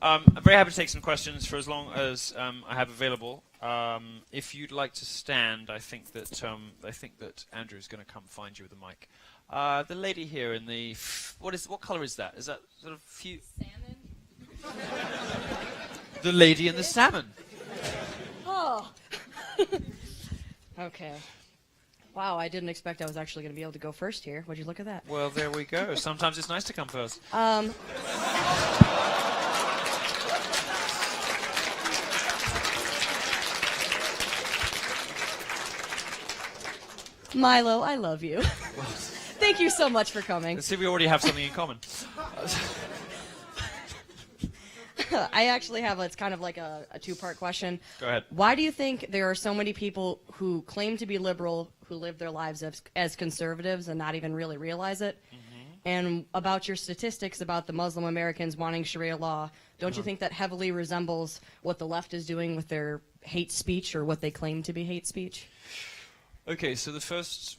I'm very happy to take some questions for as long as I have available. If you'd like to stand, I think that Andrew is going to come find you with the mic. The lady here in the what color is that? Is that sort of Salmon. the lady in the salmon? Oh. Okay. Wow, I didn't expect I was actually going to be able to go first here. Would you look at that? Well, there we go. Sometimes it's nice to come first. Milo, I love you. Thank you so much for coming. Let's see, we already have something in common. I actually have it's kind of like a two-part question. Go ahead. Why do you think there are so many people who claim to be liberal who live their lives as conservatives and not even really realize it? Mm-hmm. And about your statistics about the Muslim Americans wanting Sharia law, don't you think that heavily resembles what the left is doing with their hate speech or what they claim to be hate speech? Okay, so the first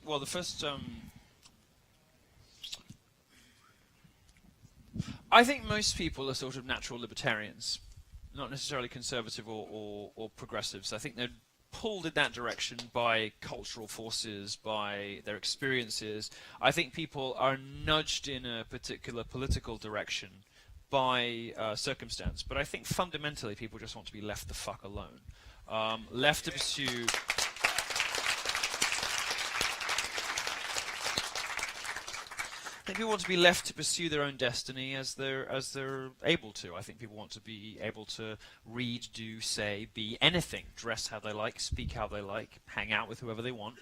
I think most people are sort of natural libertarians, not necessarily conservative or progressives. I think they're pulled in that direction by cultural forces, by their experiences. I think people are nudged in a particular political direction by circumstance. But I think fundamentally people just want to be left the fuck alone. Left to pursue... I think people want to be left to pursue their own destiny as they're able to. I think people want to be able to read, do, say, be anything, dress how they like, speak how they like, hang out with whoever they want,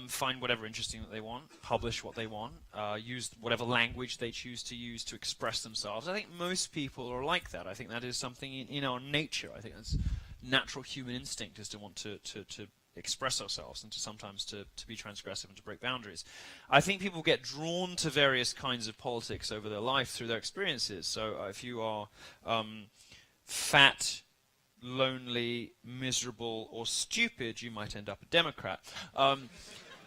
find whatever interesting that they want, publish what they want, use whatever language they choose to use to express themselves. I think most people are like that. I think that is something in our nature. I think that's natural human instinct, is to want to express ourselves and to sometimes to be transgressive and to break boundaries. I think people get drawn to various kinds of politics over their life through their experiences. So if you are fat, lonely, miserable, or stupid, you might end up a Democrat.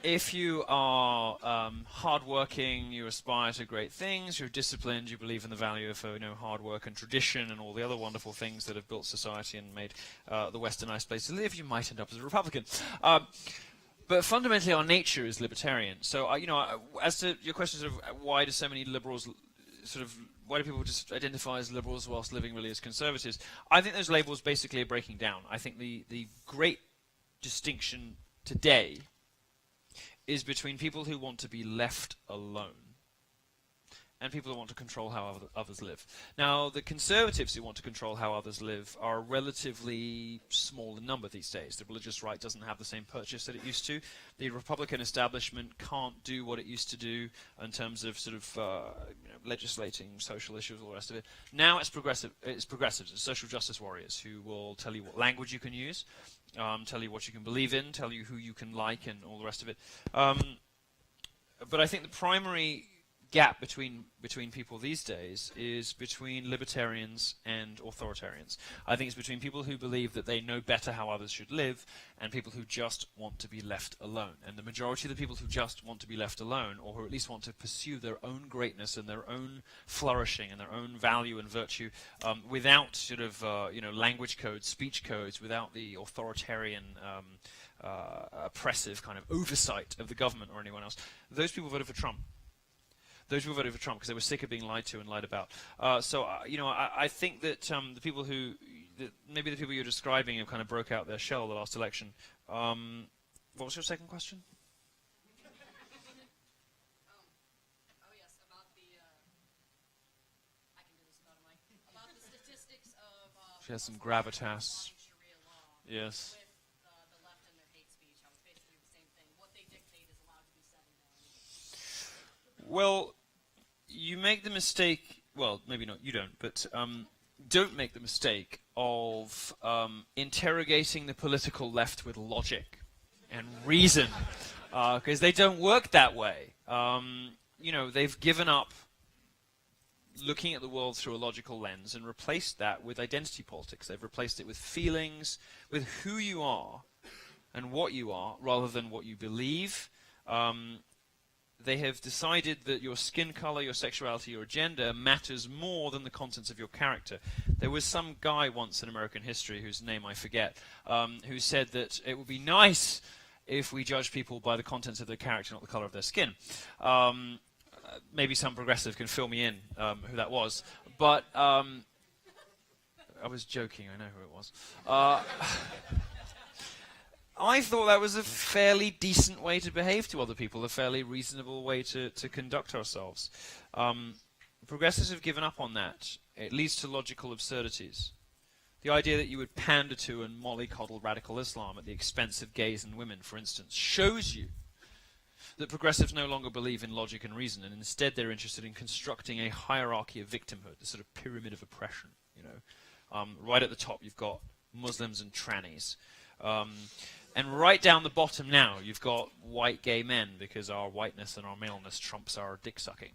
If you are hardworking, you aspire to great things, you're disciplined, you believe in the value of hard work and tradition and all the other wonderful things that have built society and made the West a nice place to live, you might end up as a Republican. But fundamentally, our nature is libertarian. So, as to your questions of why do so many liberals why do people just identify as liberals whilst living really as conservatives? I think those labels basically are breaking down. I think the great distinction today is between people who want to be left alone and people who want to control how others live. Now, the conservatives who want to control how others live are relatively small in number these days. The religious right doesn't have the same purchase that it used to. The Republican establishment can't do what it used to do in terms of legislating social issues, all the rest of it. Now it's progressives, it's social justice warriors who will tell you what language you can use, tell you what you can believe in, tell you who you can like, and all the rest of it. But I think the primary gap between people these days is between libertarians and authoritarians. I think it's between people who believe that they know better how others should live and people who just want to be left alone. And the majority of the people who just want to be left alone, or who at least want to pursue their own greatness and their own flourishing and their own value and virtue, without language codes, speech codes, without the authoritarian oppressive kind of oversight of the government or anyone else, those people voted for Trump. Those people voted for Trump because they were sick of being lied to and lied about. I think that the people maybe the people you're describing who kind of broke out their shell the last election. What was your second question? Yes, about the statistics of She has some gravitas. Sharia law. Yes. With the left and their hate speech. It's basically the same thing. What they dictate is allowed to be said and done. Well, you make the mistake, well, maybe not, you don't, but don't make the mistake of interrogating the political left with logic and reason, because they don't work that way. They've given up looking at the world through a logical lens and replaced that with identity politics. They've replaced it with feelings, with who you are and what you are, rather than what you believe. they have decided that your skin color, your sexuality, your gender matters more than the contents of your character. There was some guy once in American history, whose name I forget, who said that it would be nice if we judge people by the contents of their character, not the color of their skin. Maybe some progressive can fill me in who that was. But I was joking, I know who it was. I thought that was a fairly decent way to behave to other people, a fairly reasonable way to conduct ourselves. Progressives have given up on that. It leads to logical absurdities. The idea that you would pander to and mollycoddle radical Islam at the expense of gays and women, for instance, shows you that progressives no longer believe in logic and reason, and instead they're interested in constructing a hierarchy of victimhood, a sort of pyramid of oppression. Right at the top you've got Muslims and trannies. And right down the bottom now, you've got white gay men, because our whiteness and our maleness trumps our dick sucking.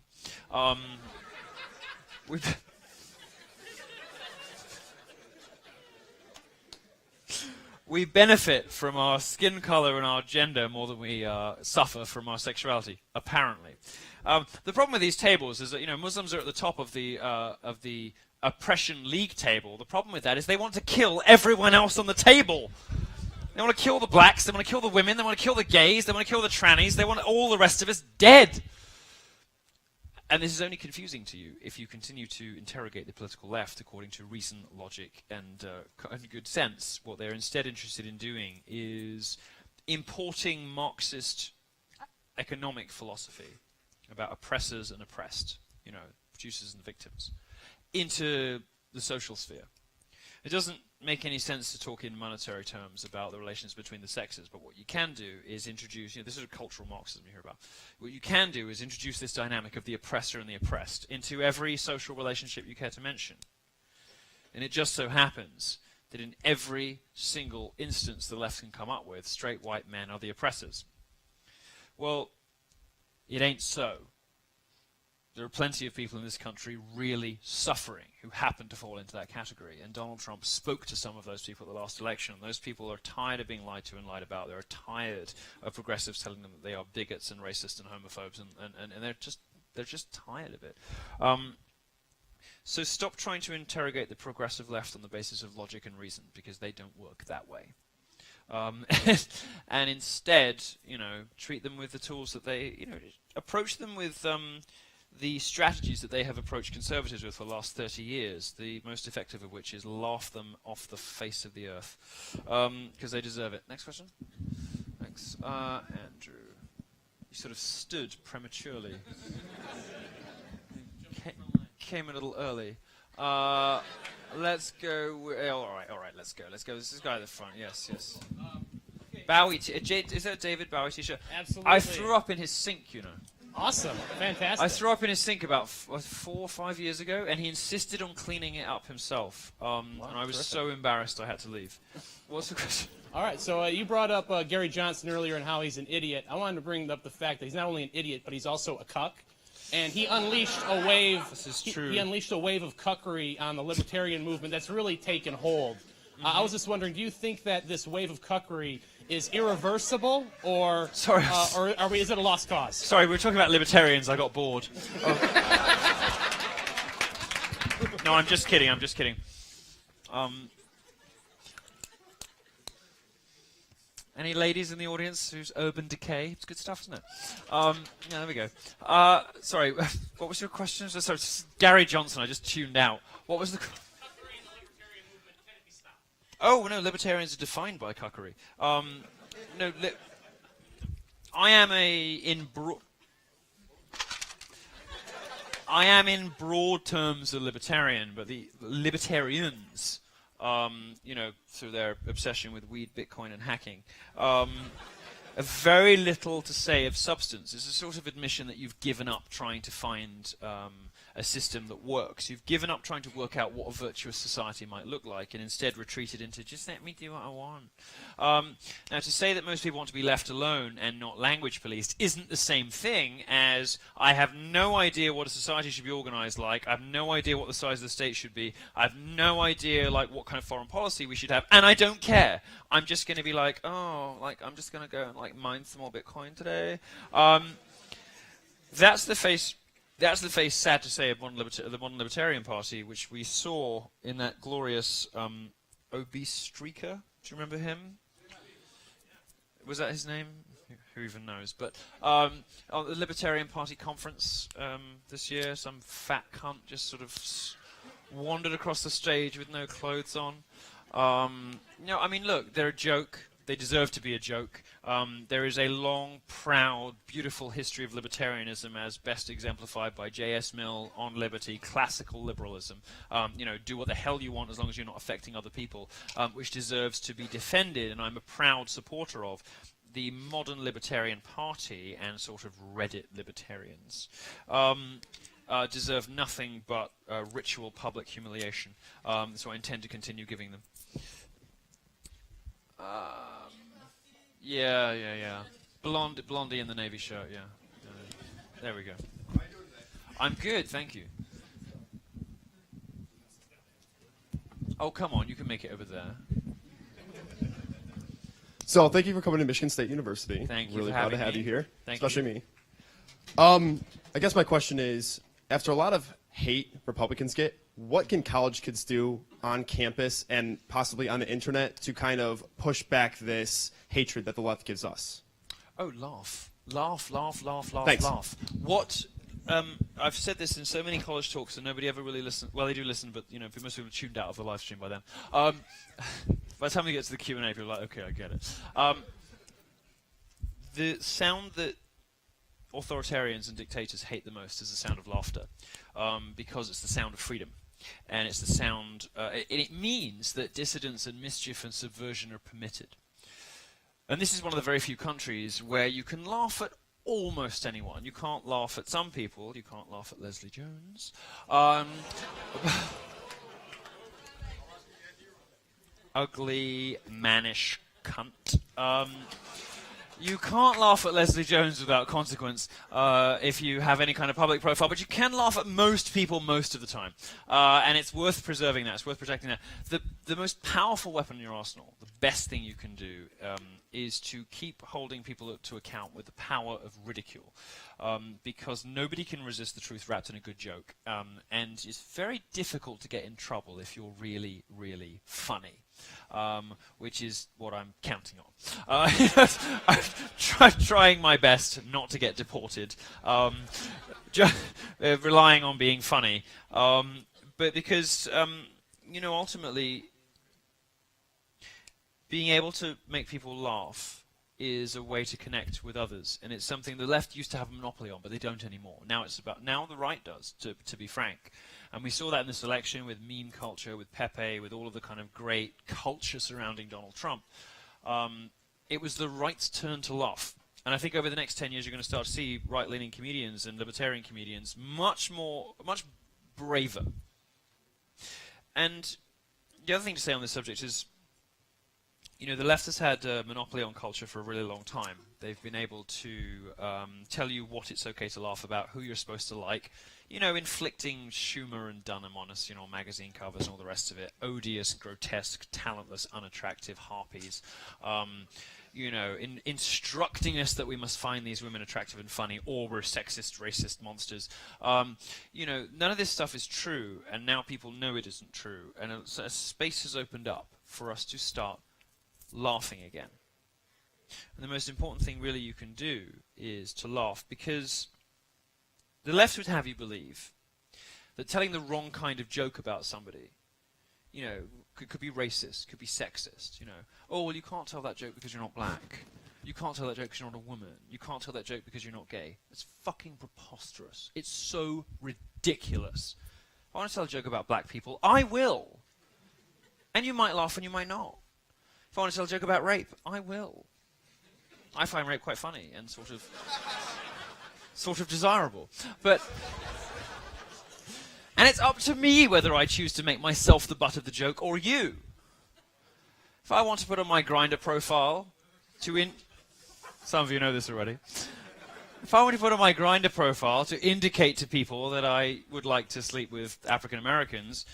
We benefit from our skin color and our gender more than we suffer from our sexuality, apparently. The problem with these tables is that Muslims are at the top of the oppression league table. The problem with that is they want to kill everyone else on the table. They want to kill the blacks, they want to kill the women, they want to kill the gays, they want to kill the trannies, they want all the rest of us dead. And this is only confusing to you if you continue to interrogate the political left according to reason, logic, and good sense. What they're instead interested in doing is importing Marxist economic philosophy about oppressors and oppressed, producers and victims, into the social sphere. It doesn't make any sense to talk in monetary terms about the relations between the sexes, but what you can do is introduce, this is a cultural Marxism you hear about. What you can do is introduce this dynamic of the oppressor and the oppressed into every social relationship you care to mention. And it just so happens that in every single instance the left can come up with, straight white men are the oppressors. Well, it ain't so. There are plenty of people in this country really suffering who happen to fall into that category. And Donald Trump spoke to some of those people at the last election. And those people are tired of being lied to and lied about. They're tired of progressives telling them that they are bigots and racist and homophobes. And they're just tired of it. So stop trying to interrogate the progressive left on the basis of logic and reason, because they don't work that way. And instead, treat them with the tools that they, approach them with the strategies that they have approached conservatives with for the last 30 years, the most effective of which is laugh them off the face of the earth, because they deserve it. Next question? Thanks. Andrew. You sort of stood prematurely. Came a little early. Let's go. All right, let's go. This is the guy at the front. Yes. Okay. Bowie. Is that David Bowie t-shirt? Absolutely. I threw up in his sink, Awesome. Fantastic. I threw up in his sink about 4 or 5 years ago, and he insisted on cleaning it up himself. And I was so embarrassed I had to leave. What's the question? All right, so you brought up Gary Johnson earlier and how he's an idiot. I wanted to bring up the fact that he's not only an idiot, but he's also a cuck. And he unleashed a wave. This is true. He unleashed a wave of cuckery on the libertarian movement that's really taken hold. I was just wondering, do you think that this wave of cuckery is irreversible, or Sorry. Or is it a lost cause? Sorry, we were talking about libertarians. I got bored. No, I'm just kidding. Any ladies in the audience who's Urban Decay? It's good stuff, isn't it? Yeah, there we go. Sorry, what was your question? Sorry, Gary Johnson. I just tuned out. What was the? Oh no, libertarians are defined by cuckery. No, I am in broad terms a libertarian, but the libertarians, through their obsession with weed, Bitcoin, and hacking, have very little to say of substance. It's a sort of admission that you've given up trying to find a system that works. You've given up trying to work out what a virtuous society might look like, and instead retreated into just let me do what I want. Now, to say that most people want to be left alone and not language policed isn't the same thing as I have no idea what a society should be organized like. I have no idea what the size of the state should be. I have no idea what kind of foreign policy we should have, and I don't care. I'm just going to be I'm just going to go and mine some more Bitcoin today. That's the face. That's the face, sad to say, of the modern Libertarian Party, which we saw in that glorious obese streaker. Do you remember him? Was that his name? Who even knows? But on the Libertarian Party conference this year, some fat cunt just sort of wandered across the stage with no clothes on. No, I mean, look, they're a joke. They deserve to be a joke. There is a long, proud, beautiful history of libertarianism as best exemplified by J.S. Mill on liberty, classical liberalism. Do what the hell you want as long as you're not affecting other people, which deserves to be defended, and I'm a proud supporter of. The modern Libertarian Party and sort of Reddit libertarians deserve nothing but ritual public humiliation, so I intend to continue giving them. Yeah. Blondie in the navy shirt, yeah. There we go. I'm good, thank you. Oh, come on, you can make it over there. So, thank you for coming to Michigan State University. Thank you really for proud to having have me. you here, Thank especially you. me. I guess my question is, after a lot of hate Republicans get, what can college kids do on campus and possibly on the internet to kind of push back this hatred that the left gives us? Oh, laugh. Laugh. Thanks. What, I've said this in so many college talks and nobody ever really listens. Well, they do listen, but, most people are tuned out of the live stream by then. By the time we get to the Q&A, people are like, okay, I get it. The sound that authoritarians and dictators hate the most is the sound of laughter, because it's the sound of freedom. And it's the sound, it means that dissidence and mischief and subversion are permitted. And this is one of the very few countries where you can laugh at almost anyone. You can't laugh at some people. You can't laugh at Leslie Jones. Ugly, mannish cunt. You can't laugh at Leslie Jones without consequence if you have any kind of public profile, but you can laugh at most people most of the time. And it's worth preserving that. It's worth protecting that. The most powerful weapon in your arsenal, the best thing you can do, is to keep holding people to account with the power of ridicule. Because nobody can resist the truth wrapped in a good joke. And it's very difficult to get in trouble if you're really, really funny. Which is what I'm counting on. I'm trying my best not to get deported, relying on being funny. But because, ultimately, being able to make people laugh is a way to connect with others, and it's something the left used to have a monopoly on, but they don't anymore. Now the right does, to be frank. And we saw that in this election with meme culture, with Pepe, with all of the kind of great culture surrounding Donald Trump. It was the right's turn to laugh. And I think over the next 10 years you're going to start to see right-leaning comedians and libertarian comedians much braver. And the other thing to say on this subject is, the left has had a monopoly on culture for a really long time. They've been able to tell you what it's okay to laugh about, who you're supposed to like, inflicting Schumer and Dunham on us, magazine covers and all the rest of it. Odious, grotesque, talentless, unattractive harpies. Instructing us that we must find these women attractive and funny, or we're sexist, racist monsters. None of this stuff is true, and now people know it isn't true. And a space has opened up for us to start laughing again. And the most important thing really you can do is to laugh, because the left would have you believe that telling the wrong kind of joke about somebody, could be racist, could be sexist, Oh, well, you can't tell that joke because you're not black. You can't tell that joke because you're not a woman. You can't tell that joke because you're not gay. It's fucking preposterous. It's so ridiculous. If I want to tell a joke about black people, I will. And you might laugh and you might not. If I want to tell a joke about rape, I will. I find rape quite funny and sort of desirable. But, and it's up to me whether I choose to make myself the butt of the joke or you. If I want to put on my Grindr profile some of you know this already. If I want to put on my Grindr profile to indicate to people that I would like to sleep with African Americans,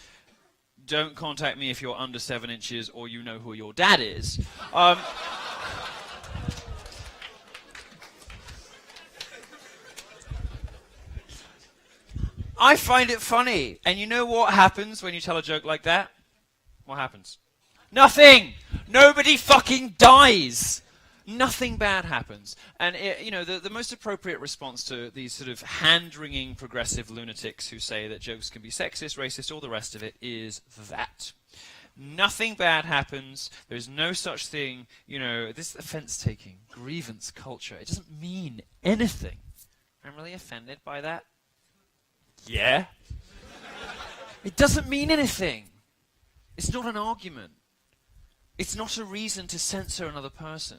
don't contact me if you're under 7 inches or you know who your dad is. I find it funny. And you know what happens when you tell a joke like that? What happens? Nothing! Nobody fucking dies! Nothing bad happens. And, the most appropriate response to these sort of hand-wringing progressive lunatics who say that jokes can be sexist, racist, all the rest of it is that. Nothing bad happens. There's no such thing, this offense-taking, grievance culture. It doesn't mean anything. I'm really offended by that. Yeah. It doesn't mean anything. It's not an argument. It's not a reason to censor another person.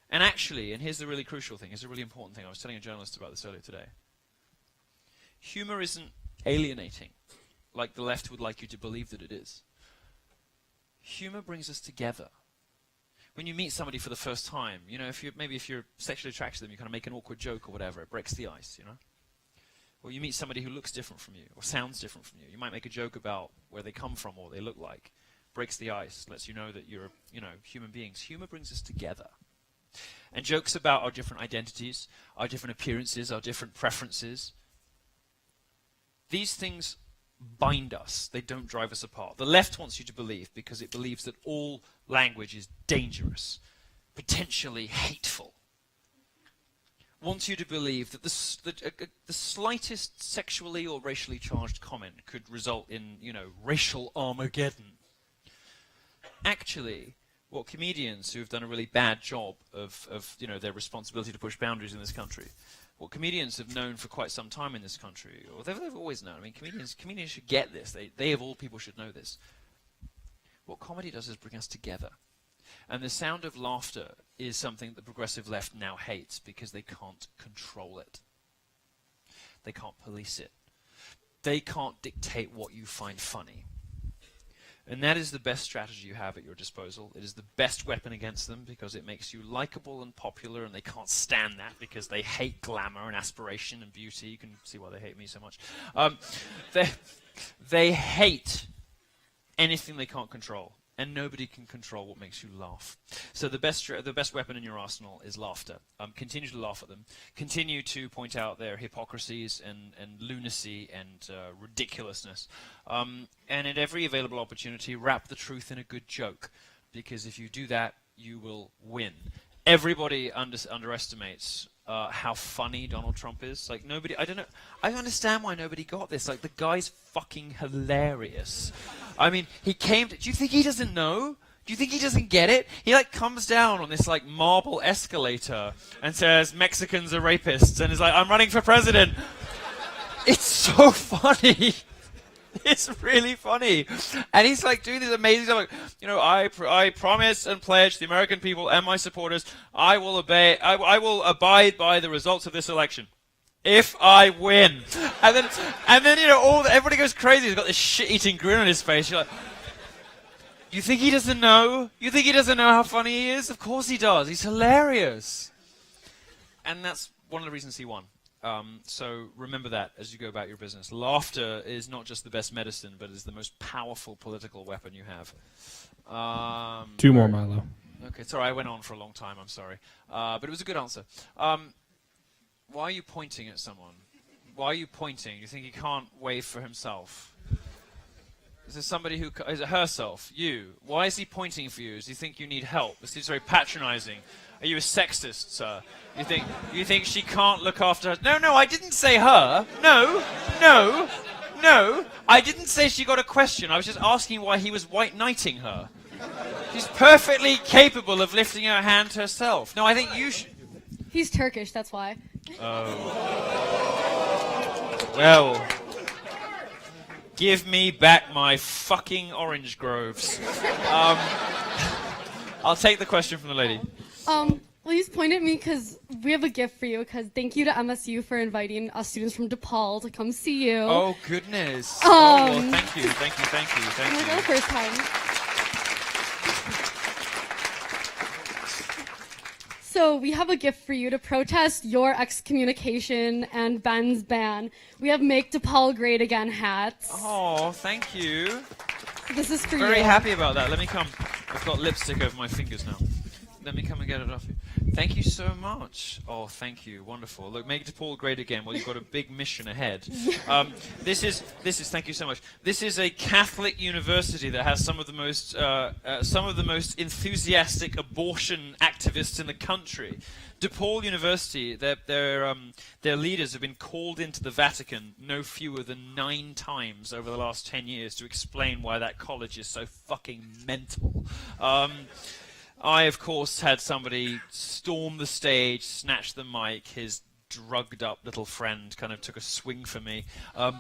And actually, and here's the really crucial thing, here's a really important thing, I was telling a journalist about this earlier today. Humor isn't alienating, like the left would like you to believe that it is. Humor brings us together. When you meet somebody for the first time, if you're sexually attracted to them, you kind of make an awkward joke or whatever, it breaks the ice, Or you meet somebody who looks different from you, or sounds different from you. You might make a joke about where they come from or what they look like. Breaks the ice, lets you know that you're, human beings. Humor brings us together. And jokes about our different identities, our different appearances, our different preferences. These things bind us. They don't drive us apart. The left wants you to believe, because it believes that all language is dangerous, potentially hateful. Wants you to believe that the slightest sexually or racially charged comment could result in, racial Armageddon. Actually, what comedians who have done a really bad job of their responsibility to push boundaries in this country, what comedians have known for quite some time in this country, or they've always known. I mean, comedians should get this. They of all people should know this. What comedy does is bring us together. And the sound of laughter is something that the progressive left now hates because they can't control it. They can't police it. They can't dictate what you find funny. And that is the best strategy you have at your disposal. It is the best weapon against them because it makes you likable and popular, and they can't stand that because they hate glamour and aspiration and beauty. You can see why they hate me so much. They hate anything they can't control, and nobody can control what makes you laugh. So the best weapon in your arsenal is laughter. Continue to laugh at them. Continue to point out their hypocrisies and lunacy and ridiculousness. And at every available opportunity, wrap the truth in a good joke. Because if you do that, you will win. Everybody underestimates how funny Donald Trump is. Like, nobody, I don't understand why nobody got this. Like, the guy's fucking hilarious. I mean, do you think he doesn't know? Do you think he doesn't get it? He, comes down on this, marble escalator and says, Mexicans are rapists, and is like, I'm running for president. It's so funny. It's really funny. And he's, doing this amazing stuff, I promise and pledge to the American people and my supporters, I will abide by the results of this election. If I win. And then everybody goes crazy. He's got this shit-eating grin on his face. You're like, you think he doesn't know? You think he doesn't know how funny he is? Of course he does. He's hilarious. And that's one of the reasons he won. So remember that as you go about your business. Laughter is not just the best medicine, but is the most powerful political weapon you have. Two more, Milo. Okay, sorry, I went on for a long time. I'm sorry. But it was a good answer. Why are you pointing at someone? Why are you pointing? You think he can't wave for himself? Is there somebody who... Is it herself? You? Why is he pointing for you? Does he think you need help? This seems very patronizing. Are you a sexist, sir? You think she can't look after her... No, I didn't say her. No. I didn't say she got a question. I was just asking why he was white knighting her. She's perfectly capable of lifting her hand herself. No, I think you should... He's Turkish, that's why. Oh. Well, give me back my fucking orange groves. I'll take the question from the lady. Please point at me because we have a gift for you. Because thank you to MSU for inviting us students from DePaul to come see you. Oh goodness! Well, thank you. We're the first time. So we have a gift for you to protest your excommunication and Ben's ban. We have Make DePaul Great Again hats. Oh, thank you. This is for you. Very happy about that. Let me come. I've got lipstick over my fingers now. Let me come and get it off you. Thank you so much. Oh, thank you. Wonderful. Look, make DePaul great again. Well, you've got a big mission ahead. This is. Thank you so much. This is a Catholic university that has some of the most enthusiastic abortion activists in the country. DePaul University, their leaders have been called into the Vatican no fewer than 9 times over the last 10 years to explain why that college is so fucking mental. I, of course, had somebody storm the stage, snatch the mic. His drugged-up little friend kind of took a swing for me. I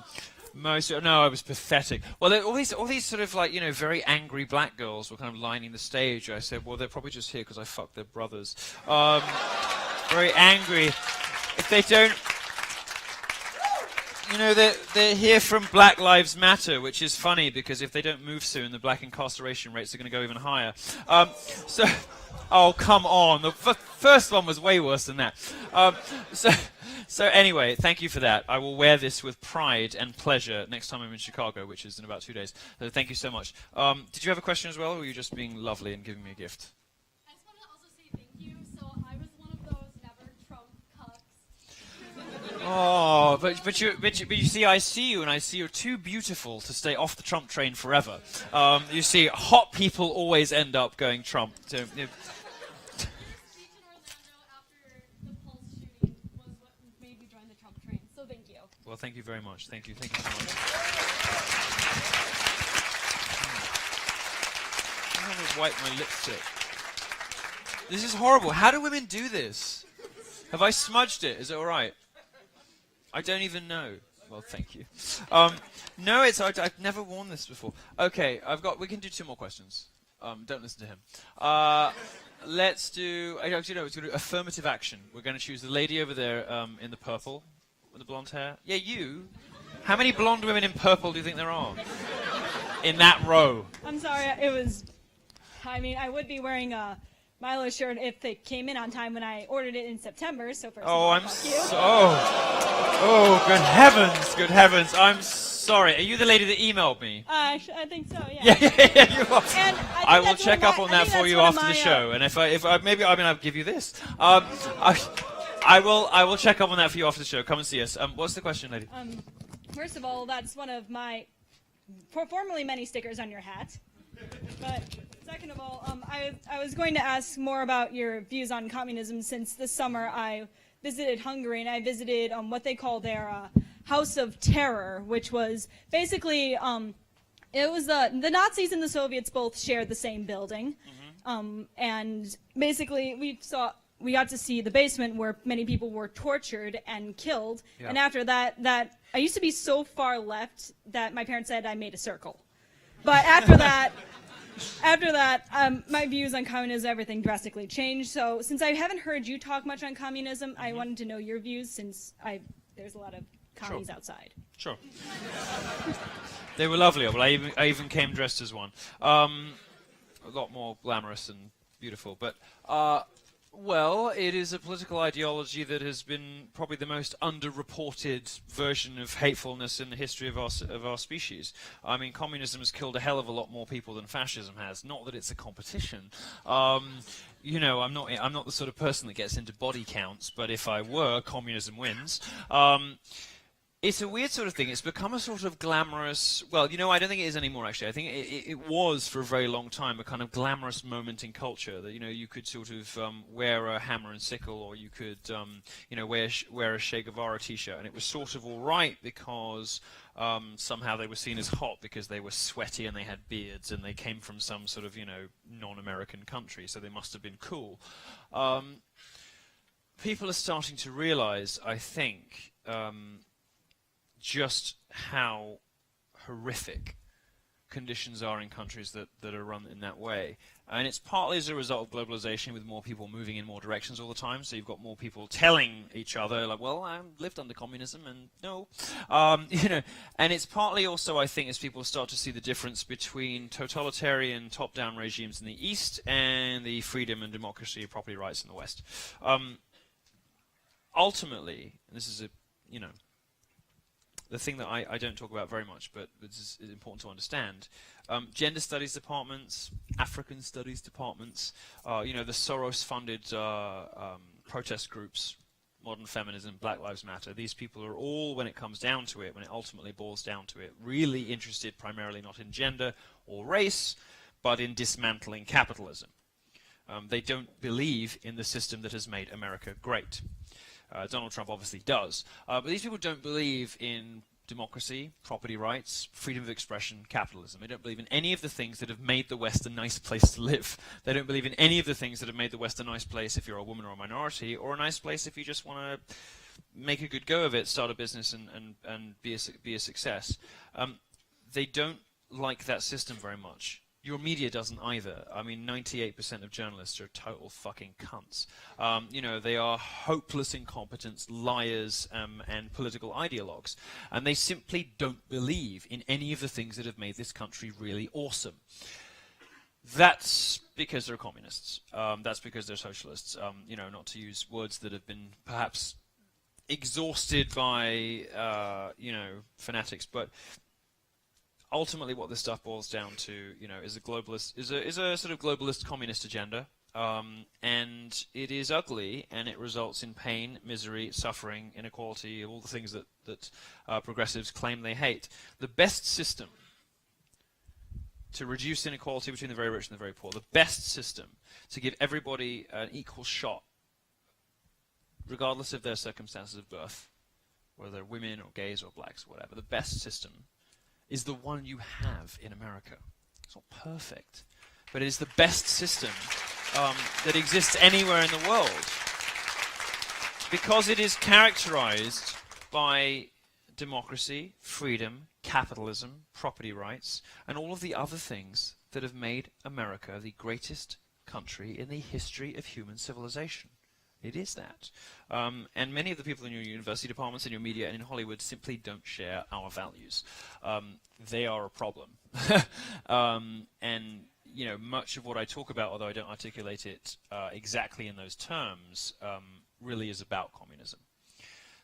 was pathetic. Well, all these sort of like, very angry black girls were kind of lining the stage. I said, well, they're probably just here because I fucked their brothers. Very angry. If they don't, they're here from Black Lives Matter, which is funny because if they don't move soon, the black incarceration rates are going to go even higher. Oh, come on. The first one was way worse than that. So anyway, thank you for that. I will wear this with pride and pleasure next time I'm in Chicago, which is in about 2 days. So thank you so much. Did you have a question as well, or were you just being lovely and giving me a gift? I just wanted to also say thank you. So I was one of those never Trump cucks. Oh, but you see, I see you, and I see you're too beautiful to stay off the Trump train forever. You see, hot people always end up going Trump. So, well, thank you very much. Thank you so much. I'm going to wipe my lipstick. This is horrible. How do women do this? Have I smudged it? Is it all right? I don't even know. Well, thank you. No, I've never worn this before. Okay, we can do 2 more questions. Don't listen to him. Let's do, it's going to do affirmative action. We're going to choose the lady over there in the purple. With the blonde hair? Yeah, you. How many blonde women in purple do you think there are? In that row. I'm sorry, I would be wearing a Milo shirt if it came in on time when I ordered it in September, so first of all, fuck you. Oh, good heavens. I'm sorry. Are you the lady that emailed me? I think so, yeah. Yeah, you are. And I will check up on that for you after the show. And if I'll give you this. I will check up on that for you after the show. Come and see us. What's the question, lady? First of all, that's one of my formerly many stickers on your hat. But second of all, I was going to ask more about your views on communism since this summer I visited Hungary and I visited what they call their House of Terror, which was basically it was the Nazis and the Soviets both shared the same building, and basically we got to see the basement where many people were tortured and killed. Yeah. And after that, I used to be so far left that my parents said I made a circle. But after that, my views on communism, everything drastically changed. So since I haven't heard you talk much on communism, I wanted to know your views since there's a lot of commies outside. Sure. They were lovely. Well, I even came dressed as one. A lot more glamorous and beautiful, but. Well, it is a political ideology that has been probably the most underreported version of hatefulness in the history of our species. I mean, communism has killed a hell of a lot more people than fascism has. Not that it's a competition. I'm not the sort of person that gets into body counts, but if I were, communism wins. It's a weird sort of thing. It's become a sort of glamorous... Well, I don't think it is anymore, actually. I think it was, for a very long time, a kind of glamorous moment in culture that, you could sort of wear a hammer and sickle, or you could, wear a Che Guevara T-shirt. And it was sort of all right because somehow they were seen as hot because they were sweaty and they had beards and they came from some sort of, non-American country, so they must have been cool. People are starting to realize, I think... just how horrific conditions are in countries that are run in that way. And it's partly as a result of globalization, with more people moving in more directions all the time. So you've got more people telling each other, like, well, I lived under communism, and no. And it's partly also, I think, as people start to see the difference between totalitarian top-down regimes in the East and the freedom and democracy, property rights in the West. Ultimately, this is the thing that I don't talk about very much, but it's important to understand. Gender studies departments, African studies departments, the Soros-funded protest groups, modern feminism, Black Lives Matter, these people are all, when it comes down to it, when it ultimately boils down to it, really interested primarily not in gender or race, but in dismantling capitalism. They don't believe in the system that has made America great. Donald Trump obviously does. But these people don't believe in democracy, property rights, freedom of expression, capitalism. They don't believe in any of the things that have made the West a nice place to live. They don't believe in any of the things that have made the West a nice place if you're a woman or a minority, or a nice place if you just want to make a good go of it, start a business and be a success. They don't like that system very much. Your media doesn't either. I mean, 98% of journalists are total fucking cunts. They are hopeless incompetents, liars, and political ideologues. And they simply don't believe in any of the things that have made this country really awesome. That's because they're communists. That's because they're socialists. Not to use words that have been perhaps exhausted by, fanatics, but ultimately, what this stuff boils down to, is a globalist, is a sort of globalist communist agenda, and it is ugly, and it results in pain, misery, suffering, inequality, all the things that progressives claim they hate. The best system to reduce inequality between the very rich and the very poor, the best system to give everybody an equal shot, regardless of their circumstances of birth, whether they're women or gays or blacks or whatever, the best system is the one you have in America. It's not perfect, but it is the best system that exists anywhere in the world, because it is characterized by democracy, freedom, capitalism, property rights, and all of the other things that have made America the greatest country in the history of human civilization. It is that. And many of the people in your university departments, in your media, and in Hollywood simply don't share our values. They are a problem. And, much of what I talk about, although I don't articulate it exactly in those terms, really is about communism.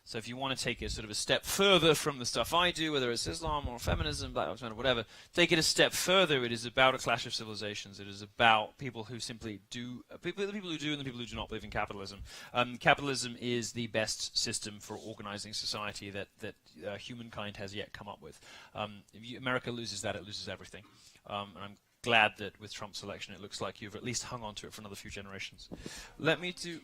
So if you want to take it sort of a step further from the stuff I do, whether it's Islam or feminism, Black Lives Matter, whatever, take it a step further. It is about a clash of civilizations. It is about people who simply do, the people who do and the people who do not believe in capitalism. Capitalism is the best system for organizing society that humankind has yet come up with. If America loses that, it loses everything. And I'm glad that with Trump's election, it looks like you've at least hung on to it for another few generations. Let me do...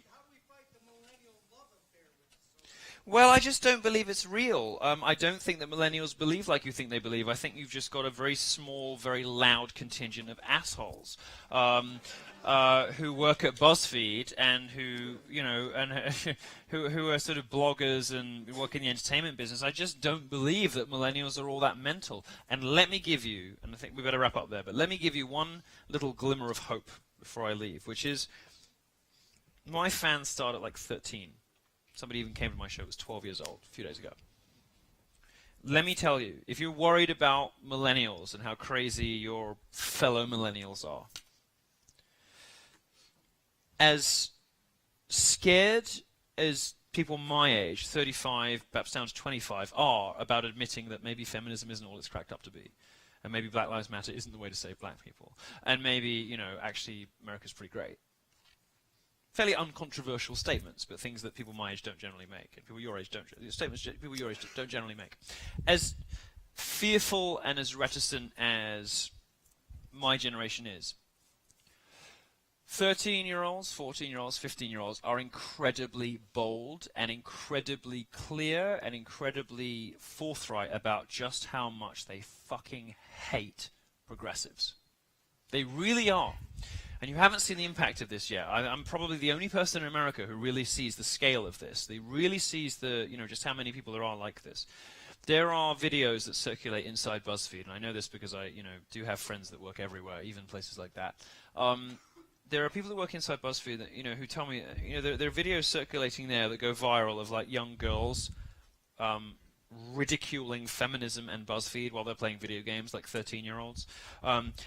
Well, I just don't believe it's real. I don't think that millennials believe like you think they believe. I think you've just got a very small, very loud contingent of assholes who work at BuzzFeed and who are sort of bloggers and work in the entertainment business. I just don't believe that millennials are all that mental. And let me give you, and I think we better wrap up there, but let me give you one little glimmer of hope before I leave, which is my fans start at like 13. Somebody even came to my show, was 12 years old a few days ago. Let me tell you, if you're worried about millennials and how crazy your fellow millennials are, as scared as people my age, 35, perhaps down to 25, are about admitting that maybe feminism isn't all it's cracked up to be, and maybe Black Lives Matter isn't the way to save black people, and maybe, actually America's pretty great. Fairly uncontroversial statements, but things that people my age don't generally make, and people your age don't. Statements people your age don't generally make. As fearful and as reticent as my generation is, 13-year-olds, 14-year-olds, 15-year-olds are incredibly bold and incredibly clear and incredibly forthright about just how much they fucking hate progressives. They really are. And you haven't seen the impact of this yet. I'm probably the only person in America who really sees the scale of this. They really sees the, just how many people there are like this. There are videos that circulate inside BuzzFeed, and I know this because I, do have friends that work everywhere, even places like that. There are people that work inside BuzzFeed that, who tell me, there are videos circulating there that go viral of like young girls ridiculing feminism and BuzzFeed while they're playing video games like 13-year-olds.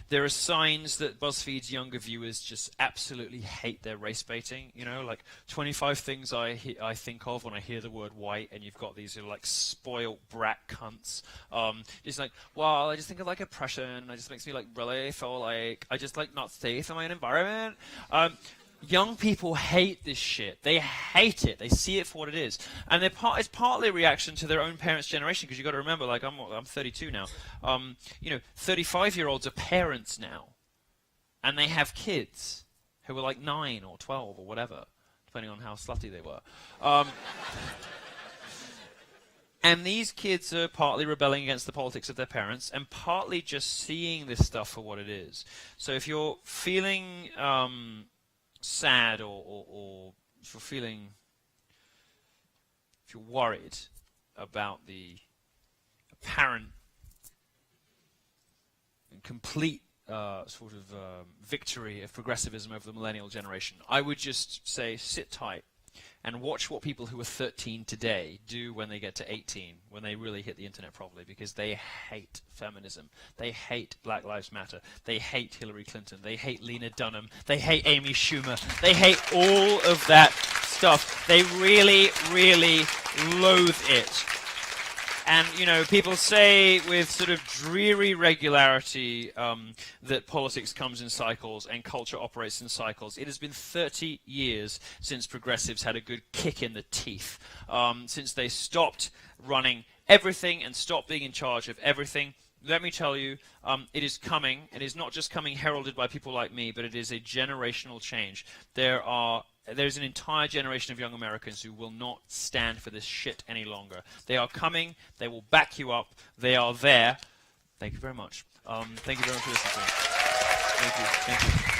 There are signs that BuzzFeed's younger viewers just absolutely hate their race baiting. You know, like 25 things I think of when I hear the word white, and you've got these like spoiled brat cunts. It's like, well, I just think of like oppression. It just makes me like really feel like I just like not safe in my own environment. Young people hate this shit. They hate it. They see it for what it is, and it's partly a reaction to their own parents' generation. Because you got to remember, like I'm 32 now. 35-year-olds are parents now, and they have kids who are like 9 or 12 or whatever, depending on how slutty they were. And these kids are partly rebelling against the politics of their parents, and partly just seeing this stuff for what it is. So if you're feeling sad or if you're worried about the apparent and complete victory of progressivism over the millennial generation, I would just say sit tight and watch what people who are 13 today do when they get to 18, when they really hit the internet properly, because they hate feminism. They hate Black Lives Matter. They hate Hillary Clinton. They hate Lena Dunham. They hate Amy Schumer. They hate all of that stuff. They really, really loathe it. And, people say with sort of dreary regularity that politics comes in cycles and culture operates in cycles. It has been 30 years since progressives had a good kick in the teeth, since they stopped running everything and stopped being in charge of everything. Let me tell you, it is coming. It is not just coming heralded by people like me, but it is a generational change. There's an entire generation of young Americans who will not stand for this shit any longer. They are coming. They will back you up. They are there. Thank you very much. Thank you very much for listening to me. Thank you. Thank you.